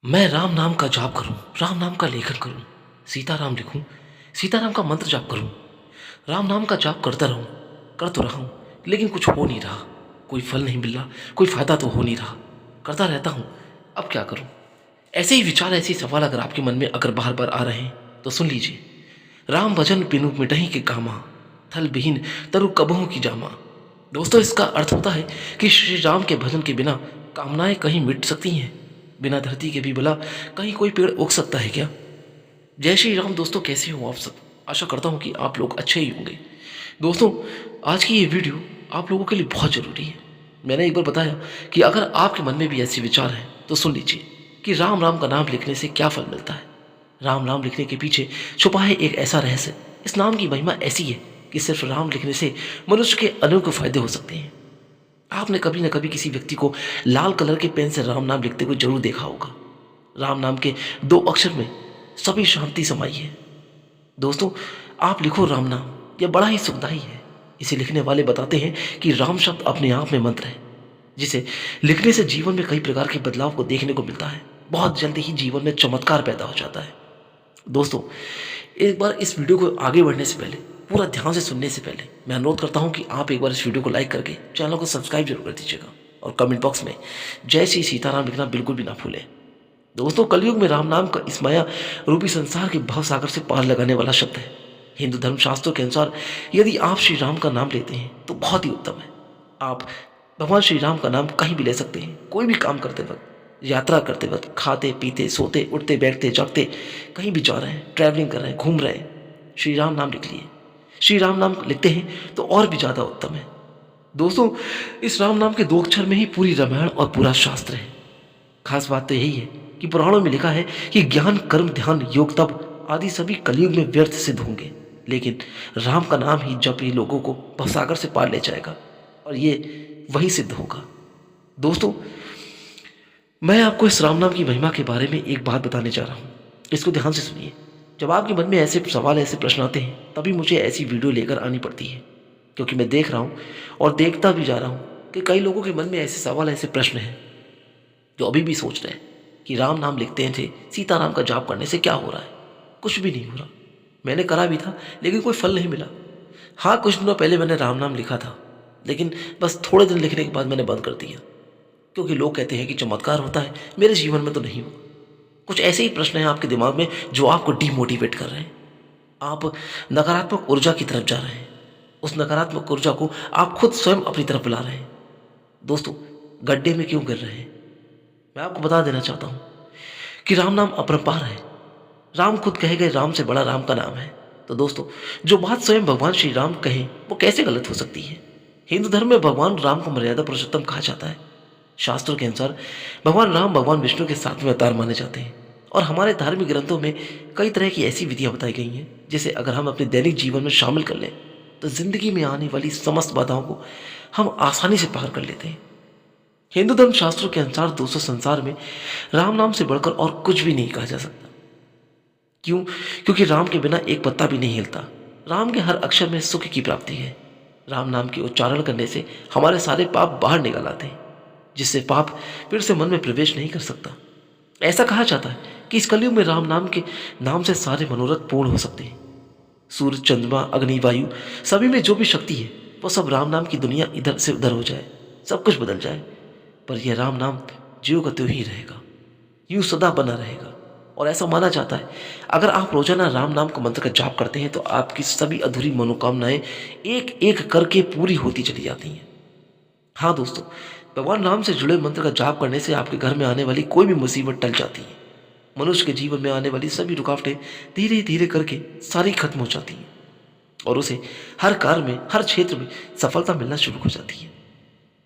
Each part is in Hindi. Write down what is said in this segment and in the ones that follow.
मैं राम नाम का जाप करूं, राम नाम का लेखन करूं, सीताराम लिखूं, सीताराम का मंत्र जाप करूं, राम नाम का जाप करता रहूं, कर तो रहा हूं, लेकिन कुछ हो नहीं रहा। कोई फल नहीं मिल रहा, कोई फायदा तो हो नहीं रहा। करता रहता हूं, अब क्या करूं? ऐसे ही विचार, ऐसे ही सवाल अगर आपके मन में अगर बार बार आ रहे हैं तो सुन लीजिए। राम भजन बिनु मिटहि के कामा, थल बिहीन तरु कबहू की जामा। दोस्तों, इसका अर्थ होता है कि श्री राम के भजन के बिना कामनाएं कहीं मिट सकती हैं? बिना धरती के भी भला कहीं कोई पेड़ उग सकता है क्या? जय श्री राम। दोस्तों, कैसे हो आप सब? आशा करता हूँ कि आप लोग अच्छे ही होंगे। दोस्तों, आज की ये वीडियो आप लोगों के लिए बहुत ज़रूरी है। मैंने एक बार बताया कि अगर आपके मन में भी ऐसे विचार हैं तो सुन लीजिए कि राम राम का नाम लिखने से क्या फल मिलता है। राम नाम लिखने के पीछे छुपा है एक ऐसा रहस्य। इस नाम की महिमा ऐसी है कि सिर्फ राम लिखने से मनुष्य के अनेकों फायदे हो सकते हैं। आपने कभी न कभी किसी व्यक्ति को लाल कलर के पेन से राम नाम लिखते हुए जरूर देखा होगा। राम नाम के दो अक्षर में सभी शांति समाई है। दोस्तों, आप लिखो राम नाम, यह बड़ा ही सुखदाई है। इसे लिखने वाले बताते हैं कि राम शब्द अपने आप में मंत्र है, जिसे लिखने से जीवन में कई प्रकार के बदलाव को देखने को मिलता है। बहुत जल्दी ही जीवन में चमत्कार पैदा हो जाता है। दोस्तों, एक बार इस वीडियो को आगे बढ़ने से पहले, पूरा ध्यान से सुनने से पहले, मैं अनुरोध करता हूं कि आप एक बार इस वीडियो को लाइक करके चैनल को सब्सक्राइब जरूर कर दीजिएगा और कमेंट बॉक्स में जय श्री सीताराम लिखना बिल्कुल भी ना भूलें। दोस्तों, कलयुग में राम नाम का इस माया रूपी संसार के भाव सागर से पार लगाने वाला शब्द है। हिंदू धर्म शास्त्रों के अनुसार यदि आप श्री राम का नाम लेते हैं तो बहुत ही उत्तम है। आप भगवान श्री राम का नाम कहीं भी ले सकते हैं। कोई भी काम करते वक्त, यात्रा करते वक्त, खाते पीते सोते उठते बैठते जागते, कहीं भी जा रहे हैं, ट्रैवलिंग कर रहे हैं, घूम रहे हैं, श्री राम नाम लिख लिए। श्री राम नाम लिखते हैं तो और भी ज़्यादा उत्तम है। दोस्तों, इस राम नाम के दो अक्षर में ही पूरी रामायण और पूरा शास्त्र है। खास बात तो यही है कि पुराणों में लिखा है कि ज्ञान कर्म ध्यान योग तप आदि सभी कलयुग में व्यर्थ सिद्ध होंगे, लेकिन राम का नाम ही जब ही लोगों को भवसागर से पार ले जाएगा, और ये वही सिद्ध होगा। दोस्तों, मैं आपको इस राम नाम की महिमा के बारे में एक बात बताने जा रहा हूँ। इसको ध्यान से सुनिए। जब आपके मन में ऐसे सवाल, ऐसे प्रश्न आते हैं, तभी मुझे ऐसी वीडियो लेकर आनी पड़ती है, क्योंकि मैं देख रहा हूँ और देखता भी जा रहा हूँ कि कई लोगों के मन में ऐसे सवाल, ऐसे प्रश्न हैं जो अभी भी सोच रहे हैं कि राम नाम लिखते थे, सीताराम का जाप करने से क्या हो रहा है? कुछ भी नहीं हो रहा। मैंने करा भी था, लेकिन कोई फल नहीं मिला। हाँ, कुछ दिनों पहले मैंने राम नाम लिखा था, लेकिन बस थोड़े दिन लिखने के बाद मैंने बंद कर दिया, क्योंकि लोग कहते हैं कि चमत्कार होता है। मेरे जीवन में तो नहीं हुआ। कुछ ऐसे ही प्रश्न हैं आपके दिमाग में जो आपको डिमोटिवेट कर रहे हैं। आप नकारात्मक ऊर्जा की तरफ जा रहे हैं। उस नकारात्मक ऊर्जा को आप खुद स्वयं अपनी तरफ बुला रहे हैं। दोस्तों, गड्ढे में क्यों गिर रहे हैं? मैं आपको बता देना चाहता हूं कि राम नाम अपरंपार है। राम खुद कहे गए राम से बड़ा राम का नाम है। तो दोस्तों, जो बात स्वयं भगवान श्री राम कहे वो कैसे गलत हो सकती है? हिंदू धर्म में भगवान राम को मर्यादा पुरुषोत्तम कहा जाता है। शास्त्रों के अनुसार भगवान राम भगवान विष्णु के सातवें अवतार माने जाते हैं, और हमारे धार्मिक ग्रंथों में कई तरह की ऐसी विधियां बताई गई हैं जिसे अगर हम अपने दैनिक जीवन में शामिल कर लें तो जिंदगी में आने वाली समस्त बाधाओं को हम आसानी से पार कर लेते हैं। हिंदू धर्म शास्त्रों के अनुसार दोस्तों, संसार में राम नाम से बढ़कर और कुछ भी नहीं कहा जा सकता। क्यों? क्योंकि राम के बिना एक पत्ता भी नहीं हिलता। राम के हर अक्षर में सुख की प्राप्ति है। राम नाम के उच्चारण करने से हमारे सारे पाप बाहर निकल आते हैं, जिससे पाप फिर से मन में प्रवेश नहीं कर सकता। ऐसा कहा जाता है कि इस कलयुग में राम नाम के नाम से सारे मनोरथ पूर्ण हो सकते हैं। सूर्य चंद्रमा अग्नि वायु सभी में जो भी शक्ति है वो सब राम नाम की दुनिया इधर से उधर हो जाए, सब कुछ बदल जाए, पर यह राम नाम ज्यों का त्यों ही रहेगा, यूं सदा बना रहेगा। और ऐसा माना जाता है अगर आप रोजाना राम नाम का मंत्र का जाप करते हैं तो आपकी सभी अधूरी मनोकामनाएं एक एक करके पूरी होती चली जाती हैं। हाँ दोस्तों, भगवान राम से जुड़े मंत्र का जाप करने से आपके घर में आने वाली कोई भी मुसीबत टल जाती है। मनुष्य के जीवन में आने वाली सभी रुकावटें धीरे धीरे करके सारी खत्म हो जाती हैं, और उसे हर कार्य में, हर क्षेत्र में सफलता मिलना शुरू हो जाती है।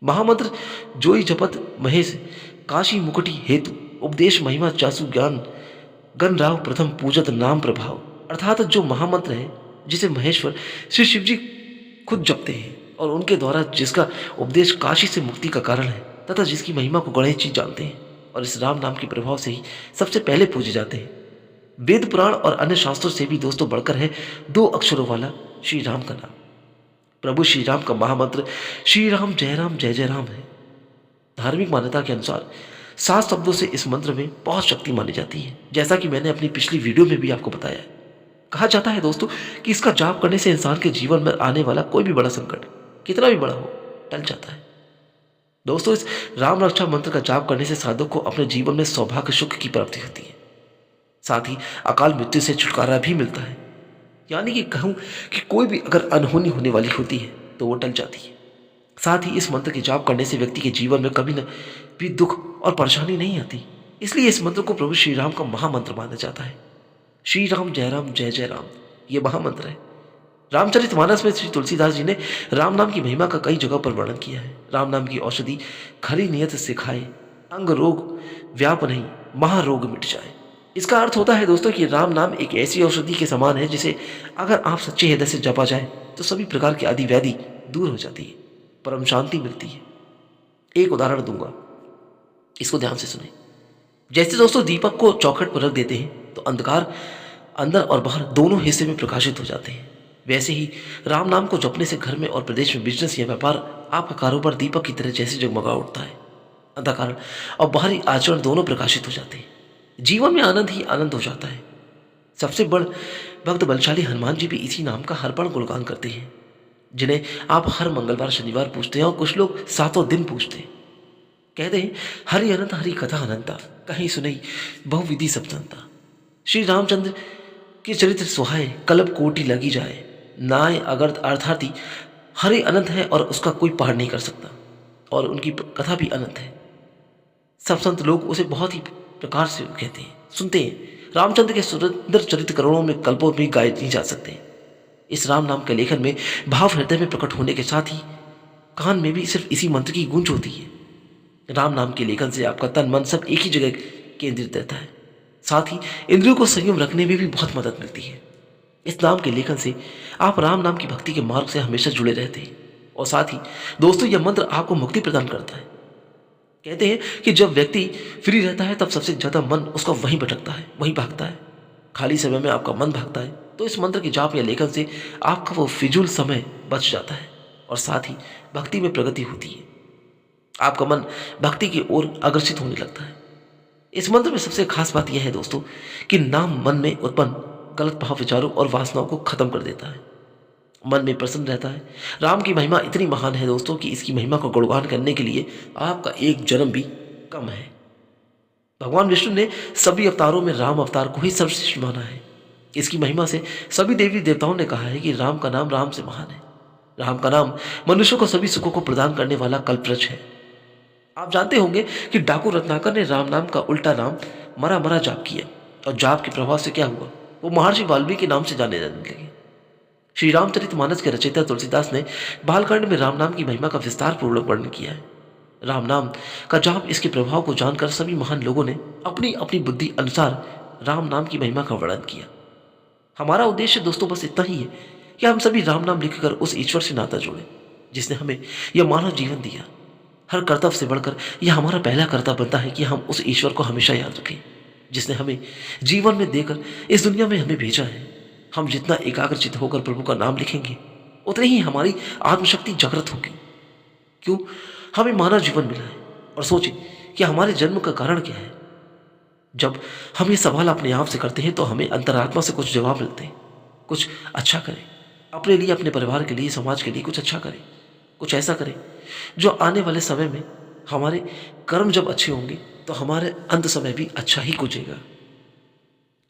महामंत्र जोई जपत महेश काशी मुकुटि हेतु उपदेश महिमा चासु ज्ञान गण राव प्रथम पूजत नाम प्रभाव। अर्थात जो महामंत्र है जिसे महेश्वर श्री शिव जी खुद जपते हैं और उनके द्वारा जिसका उपदेश काशी से मुक्ति का कारण है, तथा जिसकी महिमा को गणेश जी जानते हैं और इस राम नाम के प्रभाव से ही सबसे पहले पूजे जाते हैं। वेद पुराण और अन्य शास्त्रों से भी दोस्तों बढ़कर है दो अक्षरों वाला श्री राम का नाम। प्रभु श्री राम का महामंत्र श्री राम जय जय राम है। धार्मिक मान्यता के अनुसार 7 शब्दों से इस मंत्र में बहुत शक्ति मानी जाती है, जैसा कि मैंने अपनी पिछली वीडियो में भी आपको बताया है। कहा जाता है दोस्तों कि इसका जाप करने से इंसान के जीवन में आने वाला कोई भी बड़ा संकट, कितना भी बड़ा हो, टल जाता है। दोस्तों, इस राम रक्षा मंत्र का जाप करने से साधक को अपने जीवन में सौभाग्य सुख की प्राप्ति होती है, साथ ही अकाल मृत्यु से छुटकारा भी मिलता है। यानी कि कहूँ कि कोई भी अगर अनहोनी होने वाली होती है तो वो टल जाती है। साथ ही इस मंत्र के जाप करने से व्यक्ति के जीवन में कभी न भी दुख और परेशानी नहीं आती। इसलिए इस मंत्र को प्रभु श्री राम का महामंत्र माना जाता है। श्री राम जय जय राम, ये महामंत्र है। रामचरितमानस में श्री तुलसीदास जी ने राम नाम की महिमा का कई जगह पर वर्णन किया है। राम नाम की औषधि खरी नियत से खाए, अंग रोग व्याप नहीं, महारोग मिट जाए। इसका अर्थ होता है दोस्तों कि राम नाम एक ऐसी औषधि के समान है जिसे अगर आप सच्चे हृदय से जपा जाए तो सभी प्रकार की आदि व्याधि दूर हो जाती है, परम शांति मिलती है। एक उदाहरण दूंगा, इसको ध्यान से सुने। जैसे दोस्तों दीपक को चौखट पर रख देते हैं तो अंधकार अंदर और बाहर दोनों हिस्से में प्रकाशित हो जाते हैं, वैसे ही राम नाम को जपने से घर में और प्रदेश में बिजनेस या व्यापार, आपका कारोबार दीपक की तरह जैसे जगमगा उठता है। अंधकार और बाहरी आचरण दोनों प्रकाशित हो जाते हैं, जीवन में आनंद ही आनंद हो जाता है। सबसे बड़ भक्त बलशाली हनुमान जी भी इसी नाम का हर पल गुणगान करते हैं, जिन्हें आप हर मंगलवार शनिवार पूछते हैं और कुछ लोग सातों दिन पूछते हैं। कहते हैं हरि अनंत हरि कथा अनंता, कहीं सुनई बहुविधि सब जनता। श्री रामचंद्र के चरित्र सुहाए, कल्प कोटि लगी जाए, नाय अगर अर्थार्थी हरि अनंत है और उसका कोई पार नहीं कर सकता, और उनकी कथा भी अनंत है। सब संत लोग उसे बहुत ही प्रकार से कहते हैं, सुनते हैं। रामचंद्र के सुंदर चरित्र करोड़ों में कल्पों में गाए नहीं जा सकते। इस राम नाम के लेखन में भाव हृदय में प्रकट होने के साथ ही कान में भी सिर्फ इसी मंत्र की गूंज होती है। राम नाम के लेखन से आपका तन मन सब एक ही जगह केंद्रित रहता है, साथ ही इंद्रियों को संयम रखने में भी बहुत मदद मिलती है। इस नाम के लेखन से आप राम नाम की भक्ति के मार्ग से हमेशा जुड़े रहते हैं, और साथ ही दोस्तों यह मंत्र आपको मुक्ति प्रदान करता है। कहते हैं कि जब व्यक्ति फ्री रहता है तब सबसे ज़्यादा मन उसका वहीं भटकता है, वहीं भागता है। खाली समय में आपका मन भागता है तो इस मंत्र के जाप या लेखन से आपका वो फिजूल समय बच जाता है, और साथ ही भक्ति में प्रगति होती है। आपका मन भक्ति की ओर अग्रसित होने लगता है। इस मंत्र में सबसे खास बात यह है दोस्तों कि नाम मन में उत्पन्न गलत भाव विचारों और वासनाओं को खत्म कर देता है, मन में प्रसन्न रहता है। राम की महिमा इतनी महान है दोस्तों कि इसकी महिमा को गुणगान करने के लिए आपका एक जन्म भी कम है। भगवान विष्णु ने सभी अवतारों में राम अवतार को ही सर्वश्रेष्ठ माना है। इसकी महिमा से सभी देवी देवताओं ने कहा है कि राम का नाम राम से महान है। राम का नाम मनुष्य को सभी सुखों को प्रदान करने वाला कल्पवृक्ष है। आप जानते होंगे कि डाकू रत्नाकर ने राम नाम का उल्टा नाम मरा मरा जाप किया, और जाप के प्रभाव से क्या हुआ, वो महर्षि वाल्मीकि के नाम से जाने लगे। श्री रामचरितमानस के रचयिता तुलसीदास ने बालकांड में राम नाम की महिमा का विस्तार पूर्वक वर्णन किया है। राम नाम का जाप, इसके प्रभाव को जानकर सभी महान लोगों ने अपनी अपनी बुद्धि अनुसार राम नाम की महिमा का वर्णन किया। हमारा उद्देश्य दोस्तों बस इतना ही है कि हम सभी राम नाम लिखकर उस ईश्वर से नाता जोड़ें जिसने हमें यह मानव जीवन दिया। हर कर्तव्य से बढ़कर यह हमारा पहला कर्तव्य बनता है कि हम उस ईश्वर को हमेशा याद रखें जिसने हमें जीवन में देकर इस दुनिया में हमें भेजा है। हम जितना एकाग्रचित होकर प्रभु का नाम लिखेंगे उतनी ही हमारी आत्मशक्ति जागृत होगी। क्यों, हमें मानव जीवन मिला है, और सोचें कि हमारे जन्म का कारण क्या है। जब हम ये सवाल अपने आप से करते हैं तो हमें अंतरात्मा से कुछ जवाब मिलते हैं। कुछ अच्छा करें अपने लिए, अपने परिवार के लिए, समाज के लिए कुछ अच्छा करें, कुछ ऐसा करें जो आने वाले समय में हमारे कर्म जब अच्छे होंगे तो हमारे अंत समय भी अच्छा ही गुजरेगा।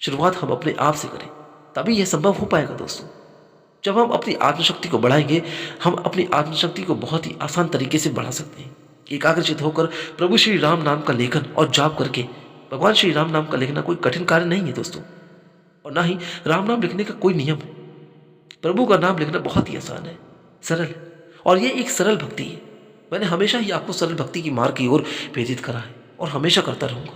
शुरुआत हम अपने आप से करें, तभी यह संभव हो पाएगा दोस्तों। जब हम अपनी आत्मशक्ति को बढ़ाएंगे, हम अपनी आत्मशक्ति को बहुत ही आसान तरीके से बढ़ा सकते हैं। एकाग्रचित होकर प्रभु श्री राम नाम का लेखन और जाप करके, भगवान श्री राम नाम का लिखना कोई कठिन कार्य नहीं है दोस्तों, और ना ही राम नाम लिखने का कोई नियम है। प्रभु का नाम लिखना बहुत ही आसान है, सरल है, और ये एक सरल भक्ति है। मैंने हमेशा ही आपको सरल भक्ति की मार्ग की ओर प्रेरित करा है और हमेशा करता रहूँगा।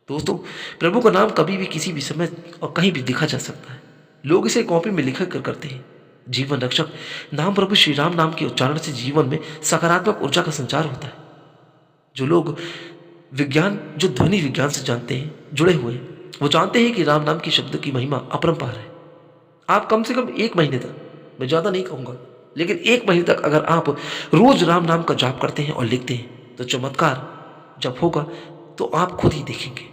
दोस्तों, प्रभु का नाम कभी भी किसी भी समय और कहीं भी लिखा जा सकता है। लोग इसे कॉपी में लिखा कर करते हैं। जीवन रक्षक नाम प्रभु श्री राम नाम के उच्चारण से जीवन में सकारात्मक ऊर्जा का संचार होता है। जो लोग विज्ञान, जो ध्वनि विज्ञान से जानते हैं, जुड़े हुए हैं, वो जानते हैं कि राम नाम की शब्द की महिमा अपरंपार है। आप कम से कम 1 महीने तक, मैं ज़्यादा नहीं कहूँगा, लेकिन 1 महीने तक अगर आप रोज राम नाम का जाप करते हैं और लिखते हैं तो चमत्कार जब होगा तो आप खुद ही देखेंगे।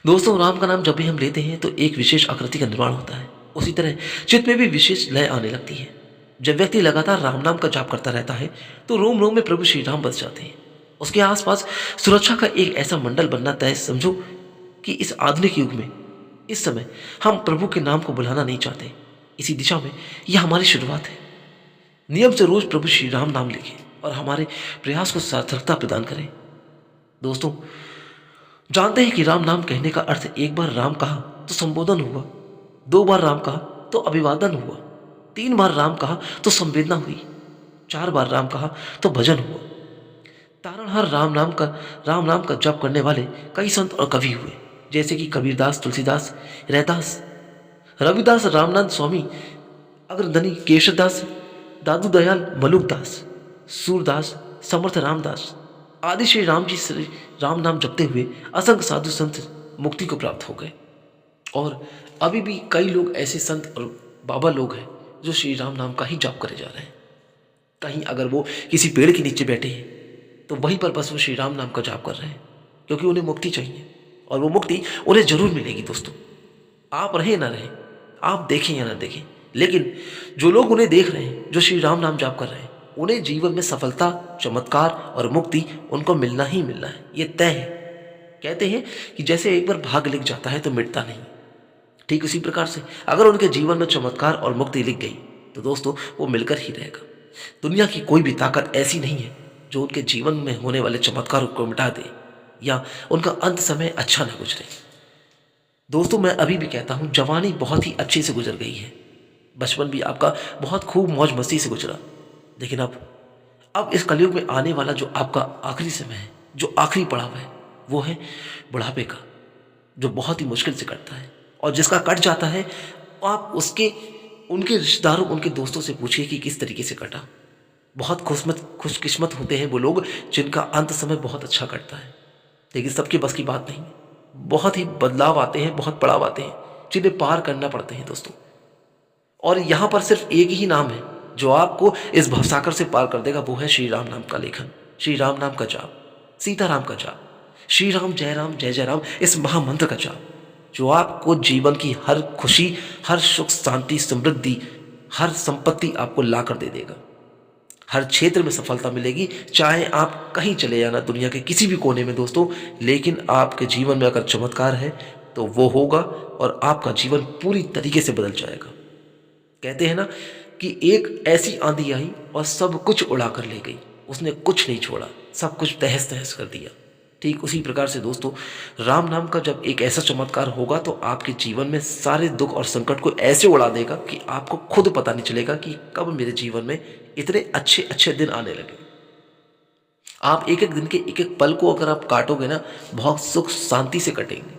दोस्तों, राम का नाम जब भी हम लेते हैं तो एक विशेष आकृति का निर्माण होता है। उसी तरह चित्त में भी विशेष लय आने लगती है। जब व्यक्ति लगातार राम नाम का जाप करता रहता है तो रोम रोम में प्रभु श्री राम बस जाते हैं। उसके आसपास सुरक्षा का एक ऐसा मंडल बनना तय समझो कि इस आधुनिक युग में इस समय हम प्रभु के नाम को बुलाना नहीं चाहते। इसी दिशा में यह हमारी शुरुआत है। नियम से रोज प्रभु श्री राम नाम लिखें और हमारे प्रयास को सार्थकता प्रदान करें। दोस्तों, जानते हैं कि राम नाम कहने का अर्थ एक बार राम कहा तो संबोधन हुआ, दो बार राम कहा तो अभिवादन हुआ, तीन बार राम कहा तो संवेदना हुई, चार बार राम कहा तो भजन हुआ। तारणहार राम नाम का जप करने वाले कई संत और कवि हुए, जैसे कि कबीरदास, तुलसीदास, रैदास, रविदास, रामनाथ स्वामी, अग्रदनी, केशवदास, दादू दयाल, मलुकदास, सूरदास, समर्थ रामदास आदि श्री राम जी श्री राम नाम जपते हुए असंख्य साधु संत मुक्ति को प्राप्त हो गए। और अभी भी कई लोग ऐसे संत और बाबा लोग हैं जो श्री राम नाम का ही जाप करे जा रहे हैं। कहीं अगर वो किसी पेड़ के नीचे बैठे हैं तो वहीं पर बस वो श्री राम नाम का जाप कर रहे हैं, क्योंकि उन्हें मुक्ति चाहिए और वो मुक्ति उन्हें जरूर मिलेगी। दोस्तों, आप रहें ना रहें, आप देखें या ना देखें, लेकिन जो लोग उन्हें देख रहे हैं, जो श्री राम नाम जाप कर रहे हैं, उन्हें जीवन में सफलता, चमत्कार और मुक्ति उनको मिलना ही मिलना है। ये तय है। कहते हैं कि जैसे एक बार भाग लिख जाता है तो मिटता नहीं, ठीक उसी प्रकार से अगर उनके जीवन में चमत्कार और मुक्ति लिख गई तो दोस्तों वो मिलकर ही रहेगा। दुनिया की कोई भी ताकत ऐसी नहीं है जो उनके जीवन में होने वाले चमत्कार को मिटा दे या उनका अंत समय अच्छा न गुजरे। दोस्तों, मैं अभी भी कहता हूँ, जवानी बहुत ही अच्छे से गुजर गई है, बचपन भी आपका बहुत खूब मौज मस्ती से गुजरा, लेकिन अब इस कलयुग में आने वाला जो आपका आखिरी समय है, जो आखिरी पड़ाव है, वो है बुढ़ापे का, जो बहुत ही मुश्किल से कटता है। और जिसका कट जाता है आप उनके रिश्तेदारों, उनके दोस्तों से पूछिए कि किस तरीके से कटा। बहुत खुशकिस्मत होते हैं वो लोग जिनका अंत समय बहुत अच्छा कटता है, लेकिन सबके बस की बात नहीं है। बहुत ही बदलाव आते हैं, बहुत पड़ाव आते हैं जिन्हें पार करना पड़ते हैं दोस्तों। और यहाँ पर सिर्फ एक ही नाम है जो आपको इस भवसागर से पार कर देगा, वो है श्री राम नाम का लेखन, श्री राम नाम का जाप, सीताराम का जाप, श्री राम जय जय राम, इस महामंत्र का जाप, जो आपको जीवन की हर खुशी, हर सुख, शांति, समृद्धि, हर संपत्ति आपको ला कर दे देगा। हर क्षेत्र में सफलता मिलेगी, चाहे आप कहीं चले जाना दुनिया के किसी भी कोने में दोस्तों, लेकिन आपके जीवन में अगर चमत्कार है तो वो होगा और आपका जीवन पूरी तरीके से बदल जाएगा। कहते हैं ना कि एक ऐसी आंधी आई और सब कुछ उड़ा कर ले गई, उसने कुछ नहीं छोड़ा, सब कुछ तहस तहस कर दिया। ठीक उसी प्रकार से दोस्तों, राम नाम का जब एक ऐसा चमत्कार होगा तो आपके जीवन में सारे दुख और संकट को ऐसे उड़ा देगा कि आपको खुद पता नहीं चलेगा कि कब मेरे जीवन में इतने अच्छे अच्छे दिन आने लगे। आप एक एक दिन के एक एक पल को अगर आप काटोगे ना, बहुत सुख शांति से कटेंगे।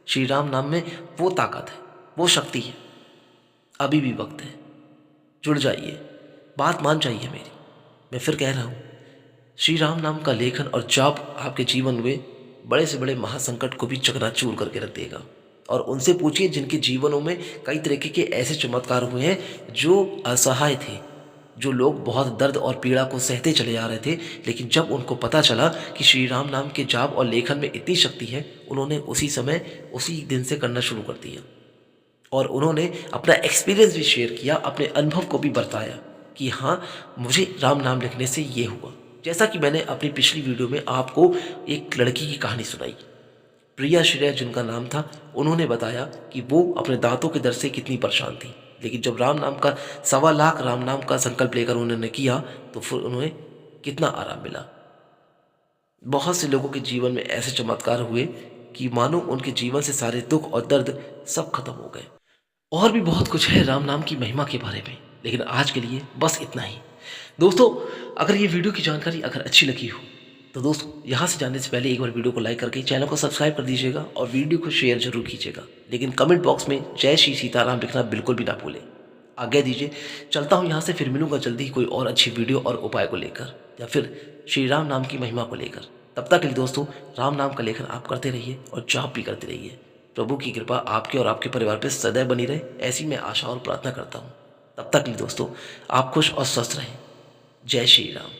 श्री राम नाम में वो ताकत है, वो शक्ति है। अभी भी वक्त है, जुड़ जाइए, बात मान जाइए मेरी। मैं फिर कह रहा हूँ, श्री राम नाम का लेखन और जाप आपके जीवन में बड़े से बड़े महासंकट को भी चकनाचूर करके रख देगा। और उनसे पूछिए जिनके जीवनों में कई तरीके के ऐसे चमत्कार हुए हैं, जो असहाय थे, जो लोग बहुत दर्द और पीड़ा को सहते चले जा रहे थे, लेकिन जब उनको पता चला कि श्री राम नाम के जाप और लेखन में इतनी शक्ति है, उन्होंने उसी समय उसी दिन से करना शुरू कर दिया। और उन्होंने अपना एक्सपीरियंस भी शेयर किया, अपने अनुभव को भी बताया कि हाँ, मुझे राम नाम लिखने से ये हुआ। जैसा कि मैंने अपनी पिछली वीडियो में आपको एक लड़की की कहानी सुनाई, प्रिया श्रेया जिनका नाम था, उन्होंने बताया कि वो अपने दांतों के दर्द से कितनी परेशान थी, लेकिन जब राम नाम का 1.25 लाख राम नाम का संकल्प लेकर उन्होंने किया तो फिर उन्हें कितना आराम मिला। बहुत से लोगों के जीवन में ऐसे चमत्कार हुए कि मानो उनके जीवन से सारे दुख और दर्द सब खत्म हो गए। और भी बहुत कुछ है राम नाम की महिमा के बारे में, लेकिन आज के लिए बस इतना ही। दोस्तों, अगर ये वीडियो की जानकारी अगर अच्छी लगी हो तो दोस्तों यहाँ से जाने से पहले एक बार वीडियो को लाइक करके चैनल को सब्सक्राइब कर दीजिएगा और वीडियो को शेयर जरूर कीजिएगा। लेकिन कमेंट बॉक्स में जय श्री सीताराम लिखना बिल्कुल भी ना भूलें। आज्ञा दीजिए, चलता हूँ यहाँ से, फिर मिलूंगा जल्दी ही कोई और अच्छी वीडियो और उपाय को लेकर, या फिर श्री राम नाम की महिमा को लेकर। तब तक के लिए दोस्तों, राम नाम का लेखन आप करते रहिए और जाप भी करते रहिए। प्रभु की कृपा आपके और आपके परिवार पर सदैव बनी रहे, ऐसी मैं आशा और प्रार्थना करता हूँ। तब तक के लिए दोस्तों, आप खुश और स्वस्थ रहें। जय श्री राम।